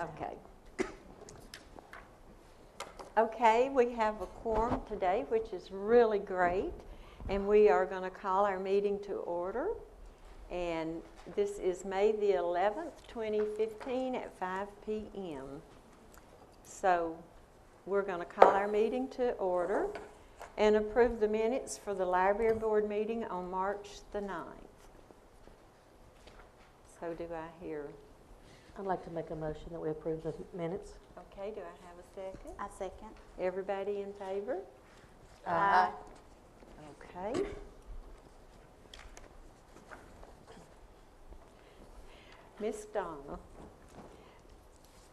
Okay. Okay, we have a quorum today, which is really great, and we are going to call our meeting to order. And this is May the 11th, 2015 at 5 p.m. So we're going to call our meeting to order and approve the minutes for the library board meeting on March the 9th. So do I hear? I'd like to make a motion that we approve the minutes. Okay, do I have a second? I second. Everybody in favor? Aye. Okay. Miss Donna,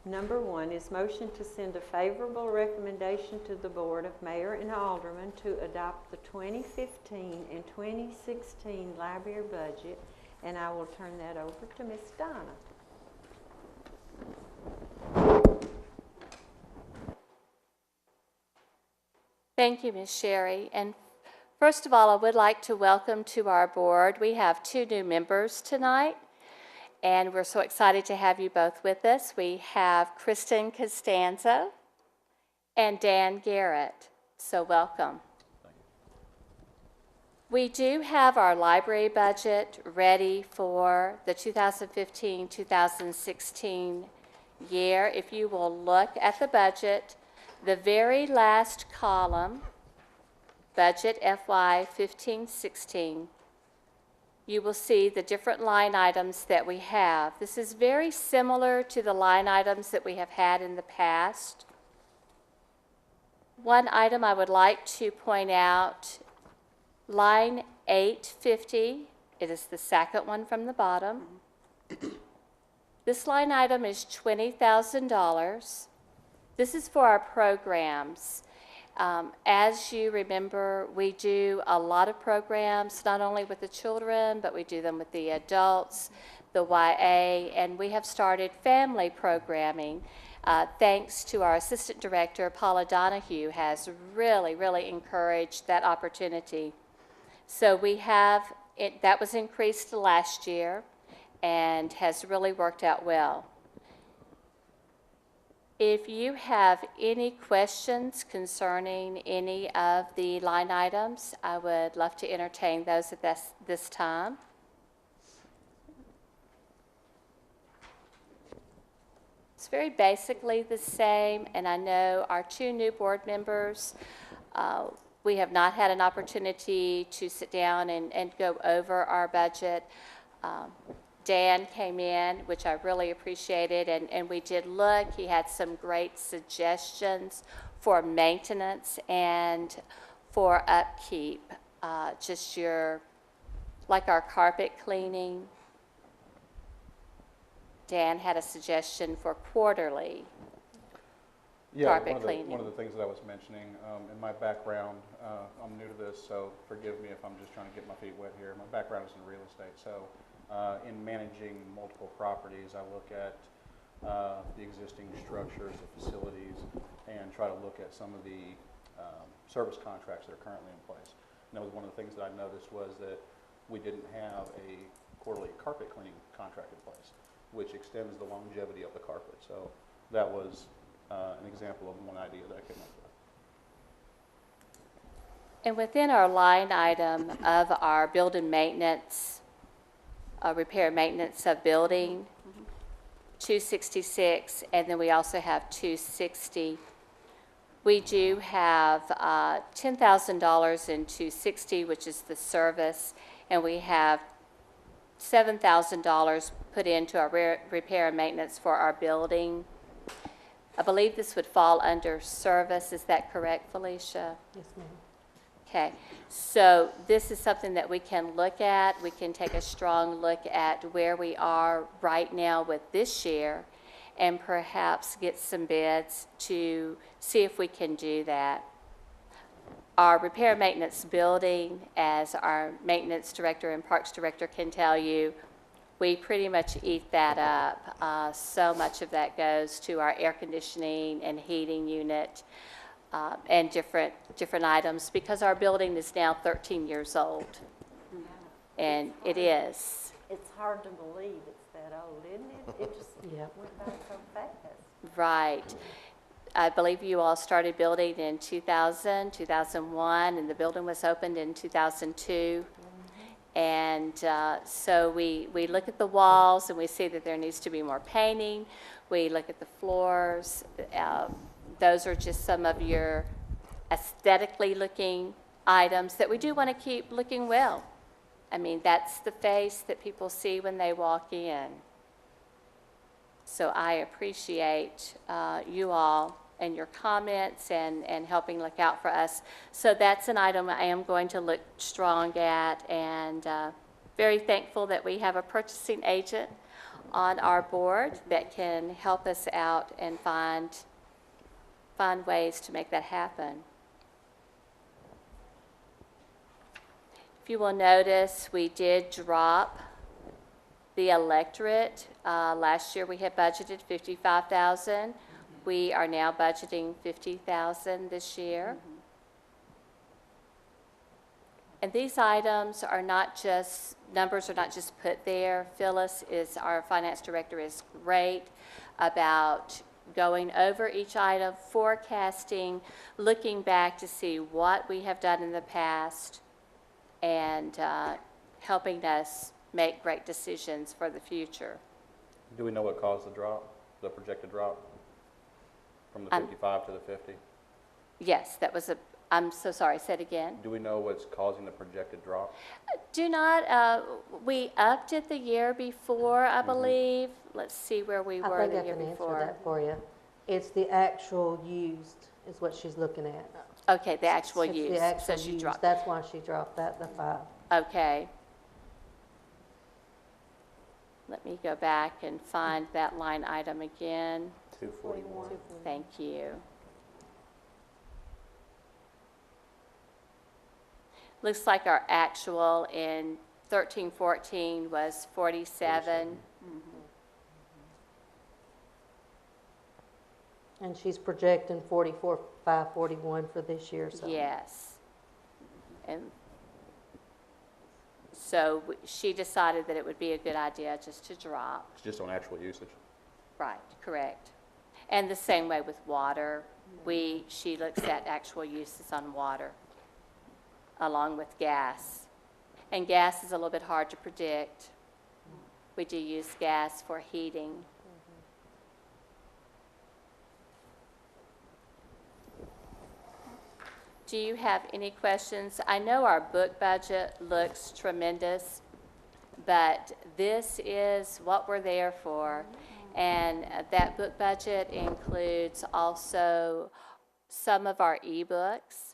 number 1 is motion to send a favorable recommendation to the Board of Mayor and Aldermen to adopt the 2015 and 2016 library budget, and I will turn that over to Miss Donna. Thank you, Ms. Sherry. And first of all, I would like to welcome to our board. We have 2 new members tonight, and we're so excited to have you both with us. We have Kristen Costanzo and Dan Garrett. So welcome. We do have our library budget ready for the 2015-2016 year. If you will look at the budget, the very last column, budget FY 15-16, you will see the different line items that we have. This is very similar to the line items that we have had in the past. One item I would like to point out, line 850, it is the second one from the bottom. This line item is $20,000. This is for our programs. As you remember, we do a lot of programs, not only with the children, but we do them with the adults, the YA, and we have started family programming. Thanks to our assistant director, Paula Donahue, has really encouraged that opportunity. So we have, that was increased last year and has really worked out well. If you have any questions concerning any of the line items, I would love to entertain those at this time. It's very basically the same, and I know our 2 new board members, we have not had an opportunity to sit down and go over our budget. Dan came in, which I really appreciated, and we did look. He had some great suggestions for maintenance and for upkeep, just like our carpet cleaning. Dan had a suggestion for quarterly carpet cleaning. One of the things that I was mentioning, in my background, I'm new to this, so forgive me if I'm just trying to get my feet wet here. My background is in real estate, so in managing multiple properties, I look at the existing structures, the facilities, and try to look at some of the service contracts that are currently in place. And that was one of the things that I noticed was that we didn't have a quarterly carpet cleaning contract in place, which extends the longevity of the carpet. So that was an example of one idea that I came up with. And within our line item of our building maintenance, repair and maintenance of building, 266, and then we also have 260. We do have $10,000 in 260, which is the service, and we have $7,000 put into our repair and maintenance for our building. I believe this would fall under service. Is that correct, Felicia? Yes, ma'am. Okay, so this is something that we can look at. We can take a strong look at where we are right now with this year and perhaps get some bids to see if we can do that. Our repair and maintenance building, as our maintenance director and parks director can tell you, we pretty much eat that up. So much of that goes to our air conditioning and heating unit. And different items, because our building is now 13 years old, and it is. It's hard to believe it's that old, isn't it? It just Yep. went by so fast. Right. I believe you all started building in 2000, 2001, and the building was opened in 2002. And so we look at the walls and we see that there needs to be more painting. We look at the floors. Those are just some of your aesthetically looking items that we do want to keep looking well. I mean, that's the face that people see when they walk in. So I appreciate you all and your comments and helping look out for us. So that's an item I am going to look strong at, and very thankful that we have a purchasing agent on our board that can help us out and find ways to make that happen. If you will notice, we did drop the electorate. Last year we had budgeted $55,000. We are now budgeting $50,000 this year. And these items are not just, numbers are not just put there. Phyllis, our finance director, is great about going over each item, forecasting, looking back to see what we have done in the past, and helping us make great decisions for the future. Do we know what caused the drop, the projected drop from the 55 to the 50? Yes, that was I'm so sorry, say it again. Do we know what's causing the projected drop? Do not, we upped it the year before, I believe. Let's see where we were I the think I year can answer before. that for you. It's the actual used is what she's looking at. Okay, the actual It's use. the actual So she used. dropped. That's why she dropped that, the 5. Okay. Let me go back and find that line item again. 241. Thank you. Looks like our actual in 13-14 was 47. And she's projecting 44,541 for this year, so. Yes. And so she decided that it would be a good idea just to drop. It's just on actual usage. Right, correct. And the same way with water. She looks at actual uses on water, along with gas. And gas is a little bit hard to predict. We do use gas for heating. Do you have any questions? I know our book budget looks tremendous, but this is what we're there for. And that book budget includes also some of our ebooks,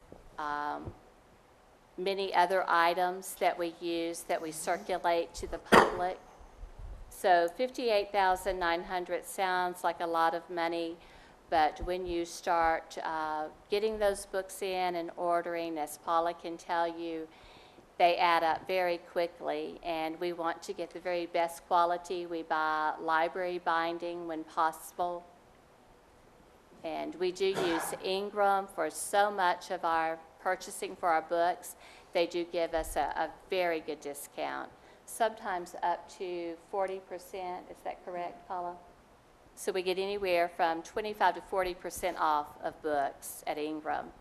many other items that we use that we circulate to the public. So $58,900 sounds like a lot of money, but when you start getting those books in and ordering, as Paula can tell you, they add up very quickly, and we want to get the very best quality. We buy library binding when possible, and we do use Ingram for so much of our purchasing for our books. They do give us a very good discount, sometimes up to 40%. Is that correct, Paula? So we get anywhere from 25 to 40% off of books at Ingram.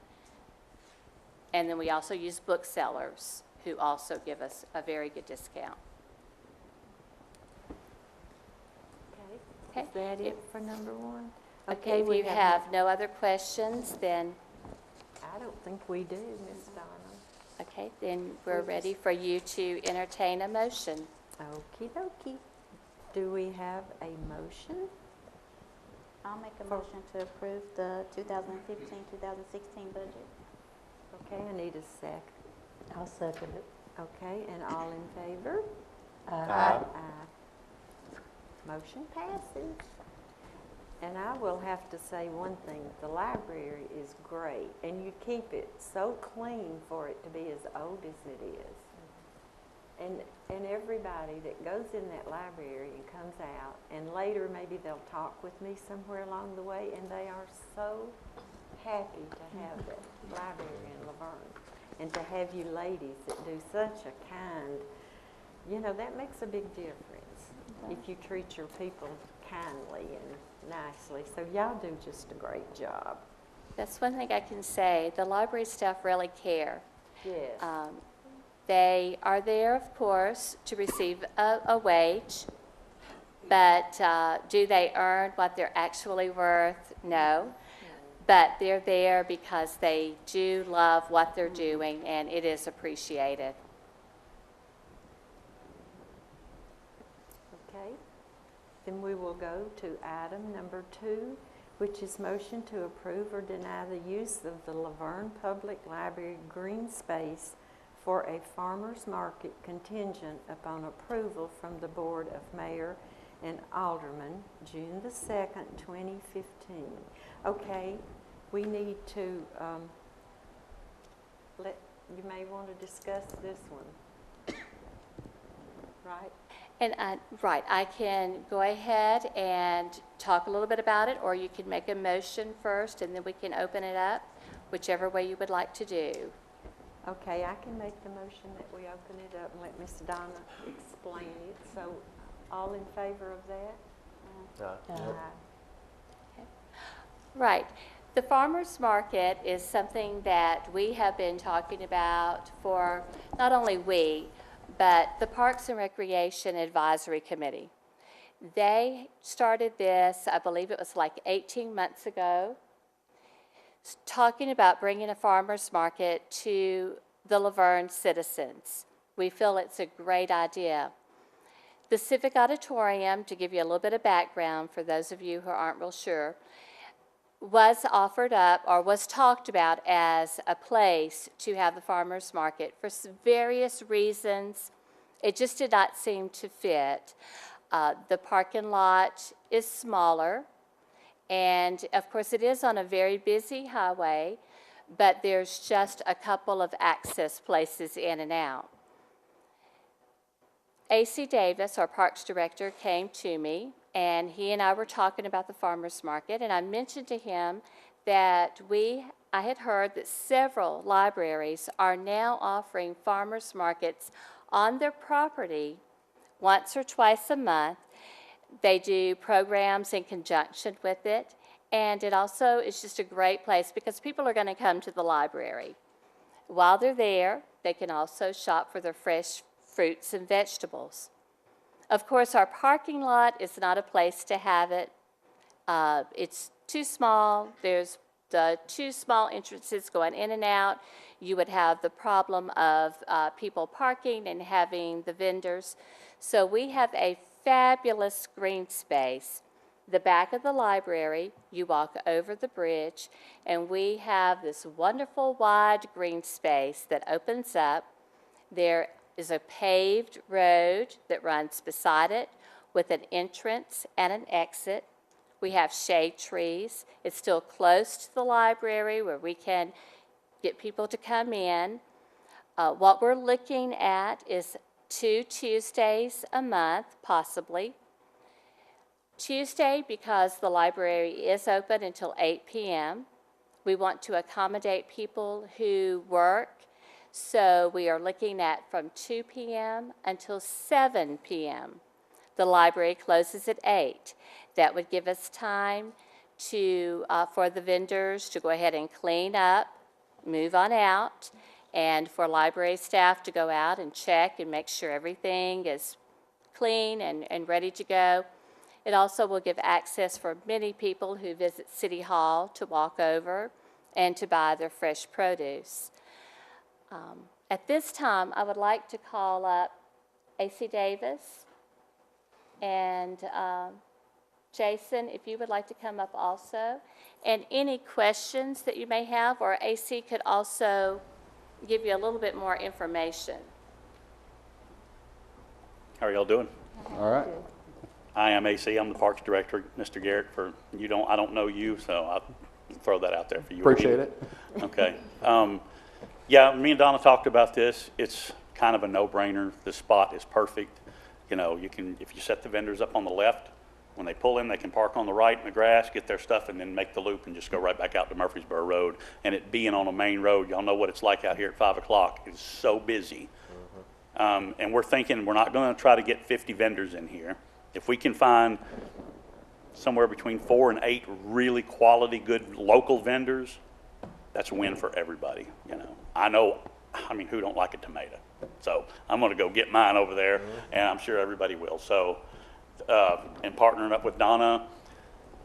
And then we also use booksellers, who also give us a very good discount. Okay, is that it for number 1? Okay, if we you have no other questions, then, I don't think we do, Miss Donna. okay, then we're ready for you to entertain a motion. Okie dokie. Do we have a motion? I'll make a motion to approve the 2015-2016 budget. Okay, I need a second. I'll second it. Okay, and all in favor? Aye. Aye. Motion passes. And I will have to say one thing, the library is great, and you keep it so clean for it to be as old as it is. And everybody that goes in that library and comes out, and later maybe they'll talk with me somewhere along the way, and they are so happy to have that library in Laverne, and to have you ladies that do such a kind you know, that makes a big difference if you treat your people kindly and nicely. So y'all do just a great job. That's one thing I can say. The library staff really care. Yes. They are there, of course, to receive a wage, but do they earn what they're actually worth? No. But they're there because they do love what they're doing, and it is appreciated. Okay. Then we will go to item number 2, which is motion to approve or deny the use of the Laverne Public Library green space for a farmer's market contingent upon approval from the Board of Mayor and Aldermen, June the 2nd, 2015. Okay, we need to, you may want to discuss this one, right? And right, I can go ahead and talk a little bit about it, or you can make a motion first, and then we can open it up, whichever way you would like to do. Okay, I can make the motion that we open it up and let Miss Donna explain it. So, all in favor of that? Aye. Right. The farmers market is something that we have been talking about for, not only we, but the Parks and Recreation Advisory Committee. They started this, I believe it was like 18 months ago, talking about bringing a farmers market to the Laverne citizens. We feel it's a great idea. The Civic Auditorium, to give you a little bit of background for those of you who aren't real sure, was offered up or was talked about as a place to have the farmers market for various reasons. It just did not seem to fit. The parking lot is smaller, and of course it is on a very busy highway, but there's just a couple of access places in and out. A.C. Davis, our Parks Director, came to me, and he and I were talking about the farmers market, and I mentioned to him that I had heard that several libraries are now offering farmers markets on their property once or twice a month. They do programs in conjunction with it, and it also is just a great place because people are going to come to the library. While they're there, they can also shop for their fresh fruits and vegetables. Of course, our parking lot is not a place to have it. It's too small. There's the 2 small entrances going in and out. You would have the problem of people parking and having the vendors. So we have a fabulous green space. The back of the library, you walk over the bridge, and we have this wonderful wide green space that opens up. There is a paved road that runs beside it with an entrance and an exit. We have shade trees. It's still close to the library where we can get people to come in. What we're looking at is 2 Tuesdays a month, possibly. Tuesday, because the library is open until 8 p.m. We want to accommodate people who work, so we are looking at from 2 p.m. until 7 p.m. The library closes at 8. That would give us time for the vendors to go ahead and clean up, move on out, and for library staff to go out and check and make sure everything is clean and ready to go. It also will give access for many people who visit City Hall to walk over and to buy their fresh produce. At this time, I would like to call up A.C. Davis and Jason, if you would like to come up also, and any questions that you may have, or A.C. could also give you a little bit more information. How are y'all doing? All right. I am AC. I'm the Parks Director. Mr. Garrett, I don't know you, so I'll throw that out there for you. Appreciate it. Okay. Yeah, me and Donna talked about this. It's kind of a no-brainer. The spot is perfect. You know, if you set the vendors up on the left, when they pull in, they can park on the right in the grass, get their stuff, and then make the loop and just go right back out to Murfreesboro Road. And it being on a main road, y'all know what it's like out here at 5 o'clock. It's so busy. And we're thinking we're not going to try to get 50 vendors in here. If we can find somewhere between 4 and 8 really quality, good local vendors, that's a win for everybody, you know. I mean, who don't like a tomato? So I'm going to go get mine over there, and I'm sure everybody will. So, and partnering up with Donna,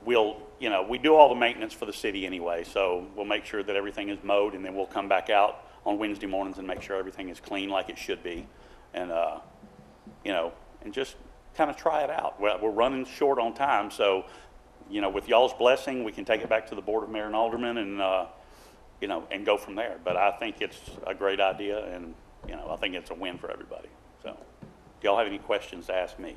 we'll, you know, we do all the maintenance for the city anyway, so we'll make sure that everything is mowed, and then we'll come back out on Wednesday mornings and make sure everything is clean like it should be, and, you know, and just kind of try it out. We're running short on time, so, you know, with y'all's blessing, we can take it back to the Board of Mayor and Aldermen and, you know, and go from there. But I think it's a great idea, and, you know, I think it's a win for everybody. So, do y'all have any questions to ask me?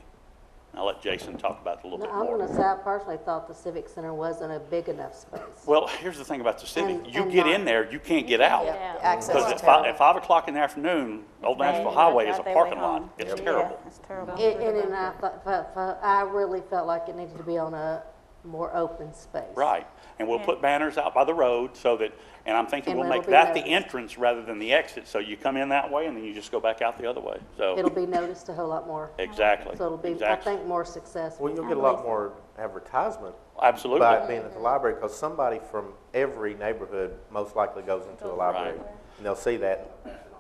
I'll let Jason talk about it a little No, bit I'm more. going to say, I personally thought the Civic Center wasn't a big enough space. Well, here's the thing about the Civic. And- You and get not- in there, you can't get out. Yeah. Access Because is at 5 o'clock in the afternoon, Old Nashville Highway is a parking lot. It's terrible. It's terrible. And I really felt like it needed to be on a more open space. Right. And we'll put banners out by the road so that, and I'm thinking And we'll it'll make be that the noticed. entrance rather than the exit. So you come in that way and then you just go back out the other way. It'll So, be noticed a whole lot more. exactly. So it'll be, I Exactly. think, more successful. Well, you'll get a lot more advertisement Absolutely. by it being at the library, because somebody from every neighborhood most likely goes into a library. Right. And they'll see that.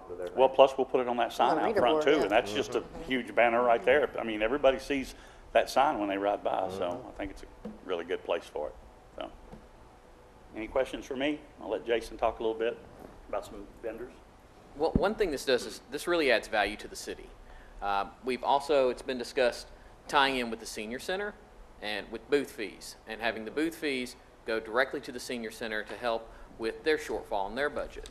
with their Well, name. plus we'll put it on that sign On the out reader front board, too. yeah. And that's just a huge banner right there. I mean, everybody sees that sign when they ride by. So I think it's a really good place for it. So, any questions for me? I'll let Jason talk a little bit about some vendors. Well, one thing this does is this really adds value to the city. We've also, it's been discussed tying in with the senior center and with booth fees, and having the booth fees go directly to the senior center to help with their shortfall in their budget.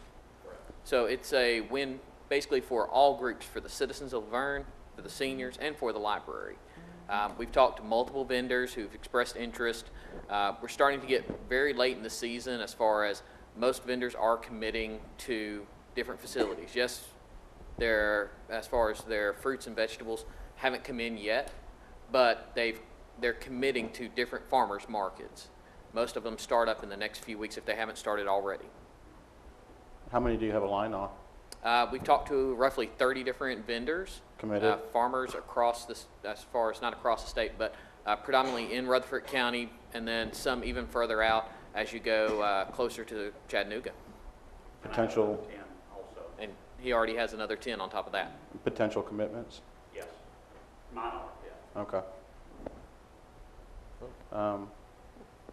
So it's a win basically for all groups, for the citizens of Laverne, for the seniors, and for the library. We've talked to multiple vendors who've expressed interest. We're starting to get very late in the season as far as most vendors are committing to different facilities. Yes, as far as their fruits and vegetables haven't come in yet, but they're committing to different farmers markets. Most of them start up in the next few weeks if they haven't started already. How many do you have a line on? We've talked to roughly 30 different vendors. Committed? Farmers across this, as far as not across the state, but predominantly in Rutherford County, and then some even further out as you go closer to Chattanooga. Potential, And he already has another 10 on top of that. potential commitments? Yes. Mine are, yeah. Okay.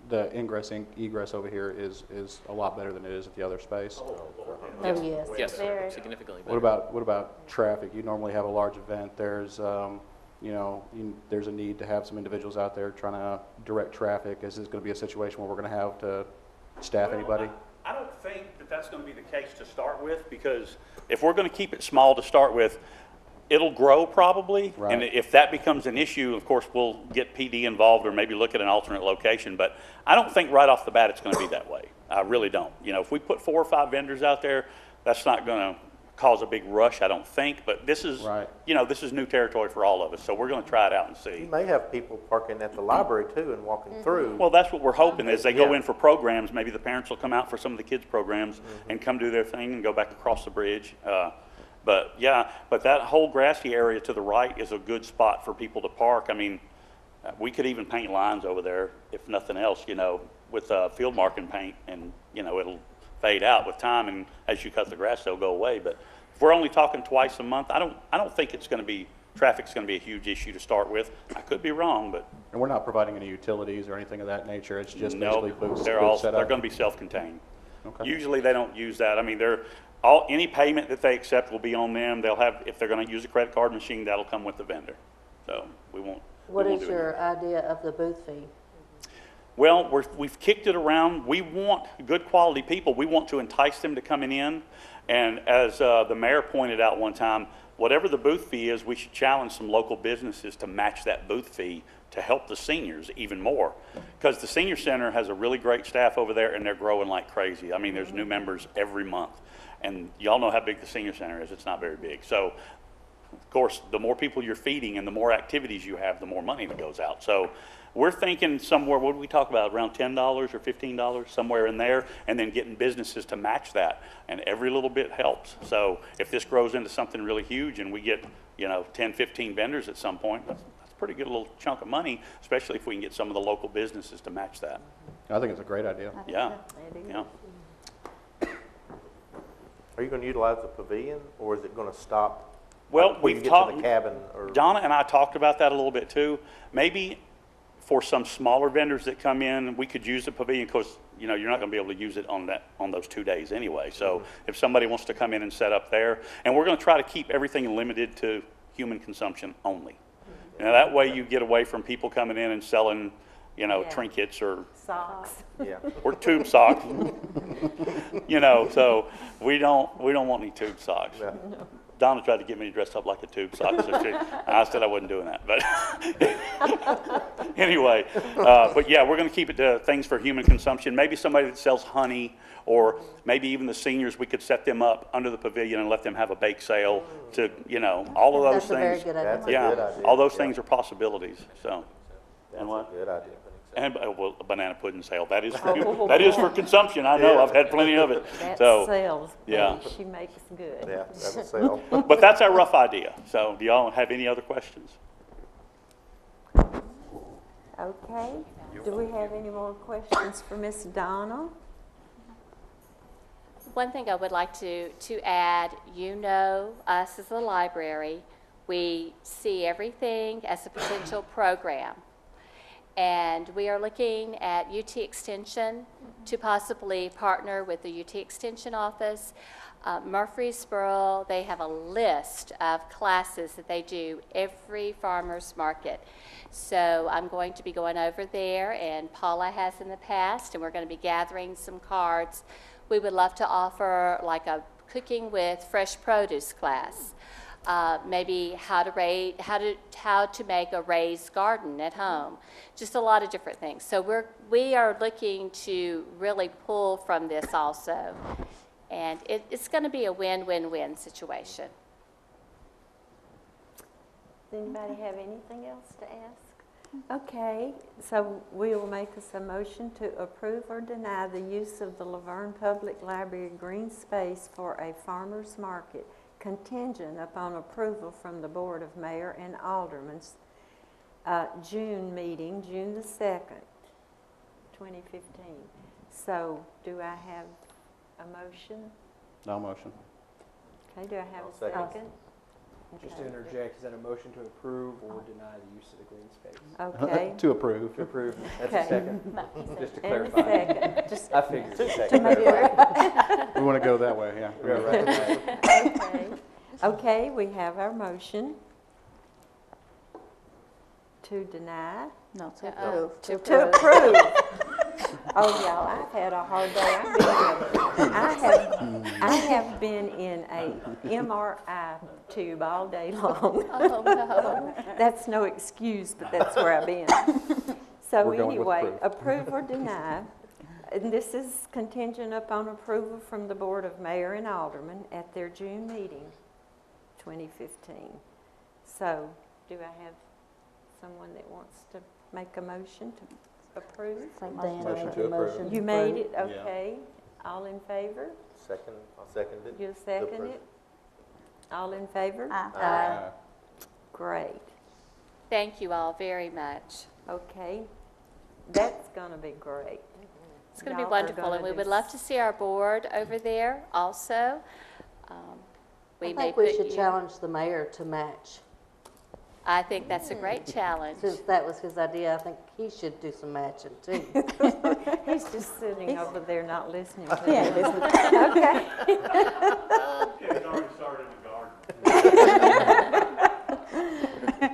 The ingress and egress over here is a lot better than it is at the other space. Oh, yes. Yes, Very. significantly What better. about traffic? You normally have a large event. There's, you know, there's a need to have some individuals out there trying to direct traffic. Is this going to be a situation where we're going to have to staff anybody? I don't think that that's going to be the case to start with, because if we're going to keep it small to start with, it'll grow probably. Right. And if that becomes an issue, of course, we'll get PD involved or maybe look at an alternate location. But I don't think right off the bat it's going to be that way. I really don't. You know, if we put 4 or 5 vendors out there, that's not going to cause a big rush, I don't think. But this is, Right. you know, this is new territory for all of us. So we're going to try it out and see. You may have people parking at the library too and walking through. Well, that's what we're hoping. As they go Yeah. in for programs, maybe the parents will come out for some of the kids' programs and come do their thing and go back across the bridge. But yeah, but that whole grassy area to the right is a good spot for people to park. I mean, we could even paint lines over there, if nothing else, you know, with field marking paint, and, you know, it'll fade out with time, and as you cut the grass, they'll go away. But if we're only talking twice a month, I don't think it's going to be, traffic's going to be a huge issue to start with. I could be wrong, but And we're not providing any utilities or anything of that nature. It's just no, basically booths they're set they're up. going to be self-contained. Okay. Usually they don't use that. I mean, any payment that they accept will be on them. They'll have, if they're going to use a credit card machine, that'll come with the vendor. So we won't. What we won't is do your idea of the booth fee? Well, we've kicked it around. We want good quality people. We want to entice them to coming in. And as the mayor pointed out one time, whatever the booth fee is, we should challenge some local businesses to match that booth fee to help the seniors even more. Because the senior center has a really great staff over there, and they're growing like crazy. I mean, there's new members every month. And y'all know how big the senior center is. It's not very big. So of course, the more people you're feeding and the more activities you have, the more money that goes out. So we're thinking somewhere, what did we talk about, around $10 or $15, somewhere in there, and then getting businesses to match that. And every little bit helps. So if this grows into something really huge and we get, 10, 15 vendors at some point, that's a pretty good little chunk of money, especially if we can get some of the local businesses to match that. I think it's a great idea. Yeah, It is. yeah. Are you going to utilize the pavilion, or is it going to stop? Well, when we've you get talked, to the cabin, or Donna and I talked about that a little bit too. Maybe for some smaller vendors that come in, we could use the pavilion because, you're not going to be able to use it on those 2 days anyway. So if somebody wants to come in and set up there, and we're going to try to keep everything limited to human consumption only. Now that way you get away from people coming in and selling, trinkets or Socks. yeah. or tube socks. So we don't want any tube socks. Yeah. Donna tried to get me dressed up like a tube sock, so I said I wasn't doing that. But anyway, but yeah, we're going to keep it to things for human consumption. Maybe somebody that sells honey, or maybe even the seniors, we could set them up under the pavilion and let them have a bake sale to, all of those That's a very things. good That's idea. a Yeah, good idea. all those Yeah. things are possibilities, so. That's And what? a good idea. And, well, a banana pudding sale, that is for consumption, I know, I've had plenty of it. That So, sells. yeah. She makes good. Yeah, that's a sale. but that's our rough idea. So do y'all have any other questions? Okay. Do we have any more questions for Miss Donna? One thing I would like to add, us as a library, we see everything as a potential program. And we are looking at UT Extension to possibly partner with the UT Extension office. Murfreesboro, they have a list of classes that they do every farmer's market. So I'm going to be going over there, and Paula has in the past, and we're going to be gathering some cards. We would love to offer like a cooking with fresh produce class. Maybe how to make a raised garden at home, just a lot of different things. So we are looking to really pull from this also, and it's going to be a win-win-win situation. Does anybody have anything else to ask? Okay, so we will make us a motion to approve or deny the use of the Laverne Public Library green space for a farmer's market, contingent upon approval from the Board of Mayor and Aldermen's June meeting, June the 2nd, 2015. So do I have a motion? No motion. Okay, do I have I'll a second. second? Just to Okay. interject, is that a motion to approve or deny the use of the green space? Okay. To approve. To approve, that's Okay. a second, just to And a clarify. second, just I figured. to make it We want to go that way, yeah. Yeah, right. okay. Okay, we have our motion to deny, No, to Uh-oh. approve. to approve. Oh, y'all, I've had a hard day. I have been in a MRI tube all day long. Oh, no. That's no excuse, but that's where I've been. So We're going with anyway, approve or deny. And this is contingent upon approval from the Board of Mayor and Aldermen at their June meeting, 2015. So do I have someone that wants to make a motion to approve? Dan Motion made to the approve. motion. You made it, okay. All in favor? Second, I'll second it. You second it? All in favor? Aye. Great, Thank you all very much. okay. That's gonna be great. It's going to be Y'all are wonderful, gonna and we do would love to see our board over there also. I may think we put should you- challenge the mayor to match. I think that's a great challenge. Since that was his idea, I think he should do some matching too. He's just sitting over there not listening to Yeah, me. Okay. It's already started in the garden.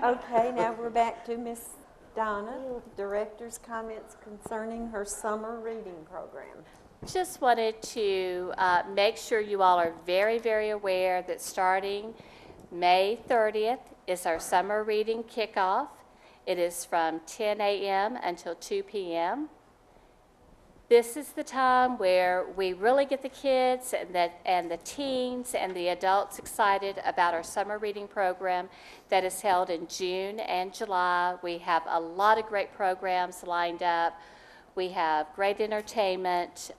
Okay, now we're back to Miss Donna, Director's comments concerning her summer reading program. Just wanted to make sure you all are very, very aware that starting May 30th is our summer reading kickoff. It is from 10 a.m. until 2 p.m. This is the time where we really get the kids and the teens and the adults excited about our summer reading program that is held in June and July. We have a lot of great programs lined up. We have great entertainment,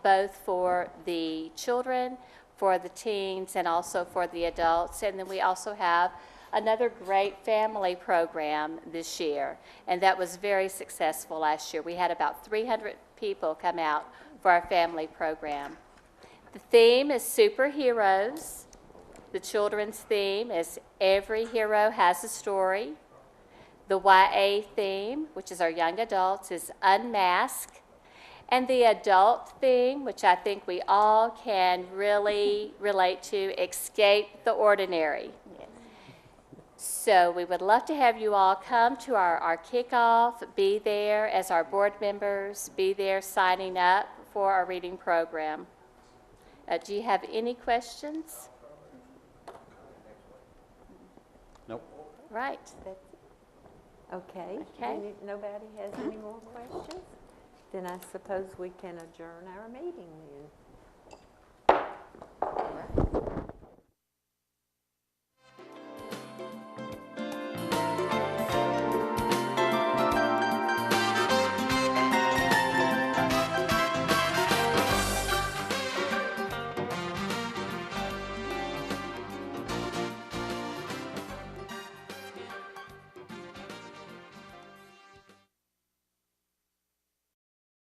both for the children, for the teens, and also for the adults. And then we also have another great family program this year, and that was very successful last year. We had about 300 people come out for our family program. The theme is superheroes. The children's theme is every hero has a story. The YA theme, which is our young adults, is unmasked. And the adult theme, which I think we all can really relate to, escape the ordinary. So we would love to have you all come to our kickoff, be there as our board members, be there signing up for our reading program. Do you have any questions? Nope. Right. Okay. Okay. Nobody has any more questions? Then I suppose we can adjourn our meeting then.